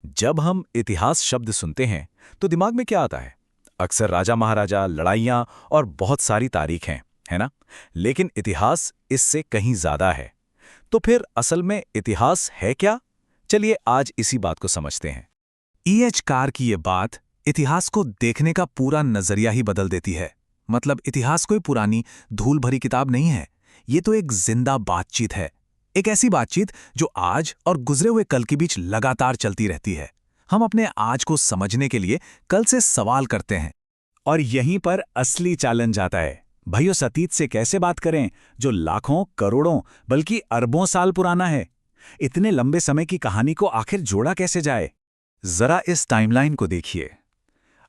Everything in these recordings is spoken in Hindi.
जब हम इतिहास शब्द सुनते हैं तो दिमाग में क्या आता है? अक्सर राजा महाराजा, लड़ाइयाँ और बहुत सारी तारीखें, है ना? लेकिन इतिहास इससे कहीं ज्यादा है। तो फिर असल में इतिहास है क्या? चलिए आज इसी बात को समझते हैं। E.H. कार की ये बात इतिहास को देखने का पूरा नजरिया ही बदल देती है। मतलब इतिहास कोई पुरानी धूल भरी किताब नहीं है। ये तो एक जिंदा बातचीत है। एक ऐसी बातचीत जो आज और गुजरे हुए कल के बीच लगातार चलती रहती है। हम अपने आज को समझने के लिए कल से सवाल करते हैं। और यहीं पर असली चैलेंज आता है। भाइयों, अतीत से कैसे बात करें जो लाखों, करोड़ों, बल्कि अरबों साल पुराना है? इतने लंबे समय की कहानी को आखिर जोड़ा कैसे जाए? जरा इस टाइमलाइन को देखिए।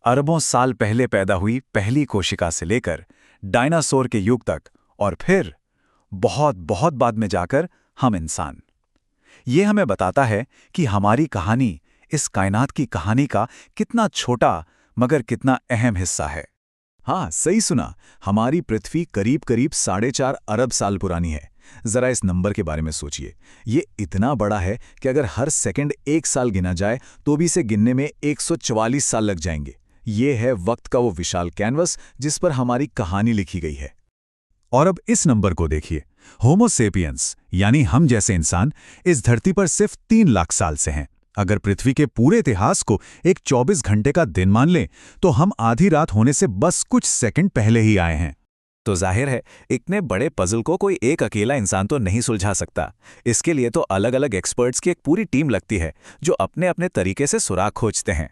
अरबों साल पहले पैदा हुई पहली कोशिका से लेकर डायनासोर के युग तक, और फिर बहुत बहुत बाद में जाकर हम इंसान। ये हमें बताता है कि हमारी कहानी इस कायनात की कहानी का कितना छोटा मगर कितना अहम हिस्सा है। हाँ, सही सुना। हमारी पृथ्वी करीब करीब 4.5 अरब साल पुरानी है। जरा इस नंबर के बारे में सोचिए। ये इतना बड़ा है कि अगर हर सेकंड 1 साल गिना जाए तो भी इसे गिनने में 144 साल लग जाएंगे। ये है वक्त का वो विशाल कैनवस जिस पर हमारी कहानी लिखी गई है। और अब इस नंबर को देखिए। होमो सेपियंस यानी हम जैसे इंसान इस धरती पर सिर्फ 3 लाख साल से हैं। अगर पृथ्वी के पूरे इतिहास को एक 24 घंटे का दिन मान लें तो हम आधी रात होने से बस कुछ सेकंड पहले ही आए हैं। तो जाहिर है इतने बड़े पजल को कोई एक अकेला इंसान तो नहीं सुलझा सकता। इसके लिए तो अलग अलग एक्सपर्ट्स की एक पूरी टीम लगती है जो अपने अपने तरीके से सुराग खोजते हैं।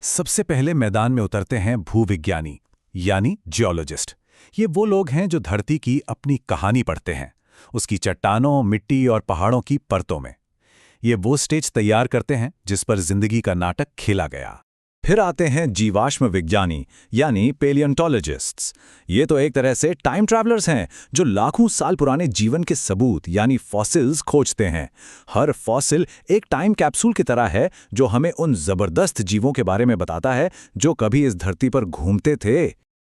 सबसे पहले मैदान में उतरते हैं भूविज्ञानी यानी जियोलॉजिस्ट। ये वो लोग हैं जो धरती की अपनी कहानी पढ़ते हैं, उसकी चट्टानों, मिट्टी और पहाड़ों की परतों में। ये वो स्टेज तैयार करते हैं जिस पर जिंदगी का नाटक खेला गया। फिर आते हैं जीवाश्म विज्ञानी यानी पेलियोंटोलॉजिस्ट्स। ये तो एक तरह से टाइम ट्रैवलर्स हैं जो लाखों साल पुराने जीवन के सबूत यानी फॉसिल्स खोजते हैं। हर फॉसिल एक टाइम कैप्सूल की तरह है जो हमें उन जबरदस्त जीवों के बारे में बताता है जो कभी इस धरती पर घूमते थे।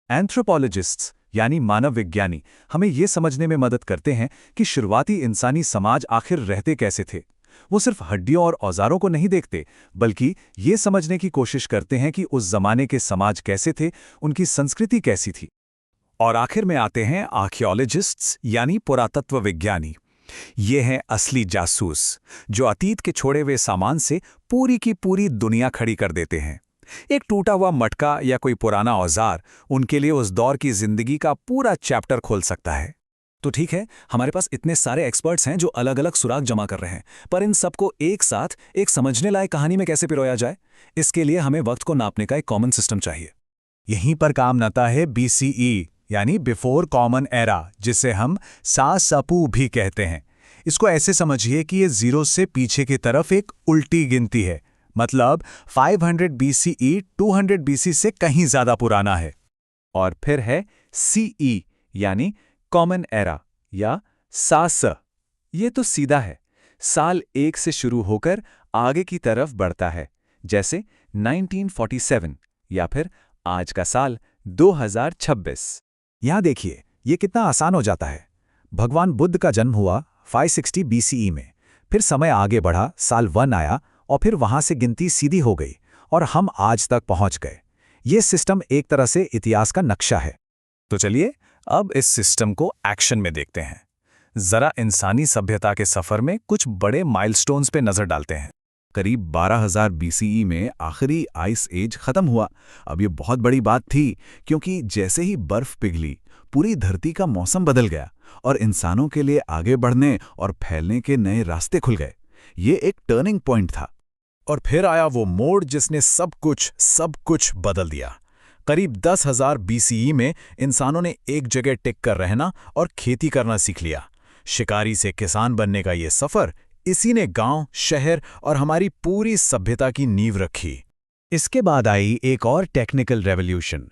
एंथ्रोपोलॉजिस्ट्स यानी मानव विज्ञानी हमें ये समझने में मदद करते हैं कि शुरुआती इंसानी समाज आखिर रहते कैसे थे। वो सिर्फ हड्डियों और औजारों को नहीं देखते, बल्कि ये समझने की कोशिश करते हैं कि उस जमाने के समाज कैसे थे, उनकी संस्कृति कैसी थी। और आखिर में आते हैं आर्कियोलॉजिस्ट्स यानी पुरातत्व विज्ञानी। ये हैं असली जासूस जो अतीत के छोड़े हुए सामान से पूरी की पूरी दुनिया खड़ी कर देते हैं। एक टूटा हुआ मटका या कोई पुराना औजार उनके लिए उस दौर की जिंदगी का पूरा चैप्टर खोल सकता है। तो ठीक है, हमारे पास इतने सारे एक्सपर्ट्स हैं जो अलग अलग सुराग जमा कर रहे हैं, पर इन सबको एक साथ एक समझने लायक कहानी में कैसे पिरोया जाए? इसके लिए हमें वक्त को नापने का एक कॉमन सिस्टम चाहिए। यहीं पर काम आता है BCE यानी बिफोर कॉमन एरा, जिसे हम सासपू भी कहते हैं। इसको ऐसे समझिए कि ये जीरो से पीछे की तरफ एक उल्टी गिनती है। मतलब 500 BCE 200 BC से कहीं ज्यादा पुराना है। और फिर है CE यानी कॉमन एरा या सास। ये तो सीधा है, साल 1 से शुरू होकर आगे की तरफ बढ़ता है, जैसे 1947 या फिर आज का साल 2026। यहां देखिए, ये कितना आसान हो जाता है। भगवान बुद्ध का जन्म हुआ 560 BCE में, फिर समय आगे बढ़ा, साल 1 आया और फिर वहां से गिनती सीधी हो गई और हम आज तक पहुंच गए। ये सिस्टम एक तरह से इतिहास का नक्शा है। तो चलिए अब इस सिस्टम को एक्शन में देखते हैं। जरा इंसानी सभ्यता के सफर में कुछ बड़े माइलस्टोन्स पे नजर डालते हैं। करीब 12,000 BCE में आखिरी आइस एज खत्म हुआ। अब ये बहुत बड़ी बात थी क्योंकि जैसे ही बर्फ पिघली, पूरी धरती का मौसम बदल गया और इंसानों के लिए आगे बढ़ने और फैलने के नए रास्ते खुल गए। ये एक टर्निंग पॉइंट था। और फिर आया वो मोड़ जिसने सब कुछ बदल दिया। करीब 10,000 BCE में इंसानों ने एक जगह टिक कर रहना और खेती करना सीख लिया। शिकारी से किसान बनने का ये सफर, इसी ने गांव, शहर और हमारी पूरी सभ्यता की नींव रखी। इसके बाद आई एक और टेक्निकल रेवोल्यूशन।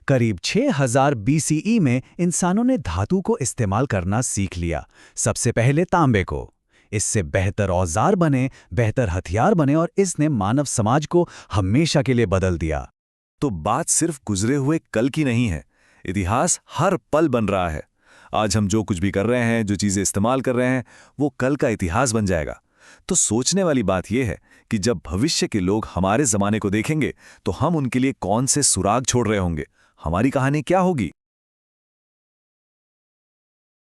करीब 6,000 BCE में इंसानों ने धातु को इस्तेमाल करना सीख लिया, सबसे पहले तांबे को। इससे बेहतर औजार बने, बेहतर हथियार बने और इसने मानव समाज को हमेशा के लिए बदल दिया। तो बात सिर्फ गुजरे हुए कल की नहीं है, इतिहास हर पल बन रहा है। आज हम जो कुछ भी कर रहे हैं, जो चीज़ें इस्तेमाल कर रहे हैं, वो कल का इतिहास बन जाएगा। तो सोचने वाली बात यह है कि जब भविष्य के लोग हमारे जमाने को देखेंगे तो हम उनके लिए कौन से सुराग छोड़ रहे होंगे, हमारी कहानी क्या होगी।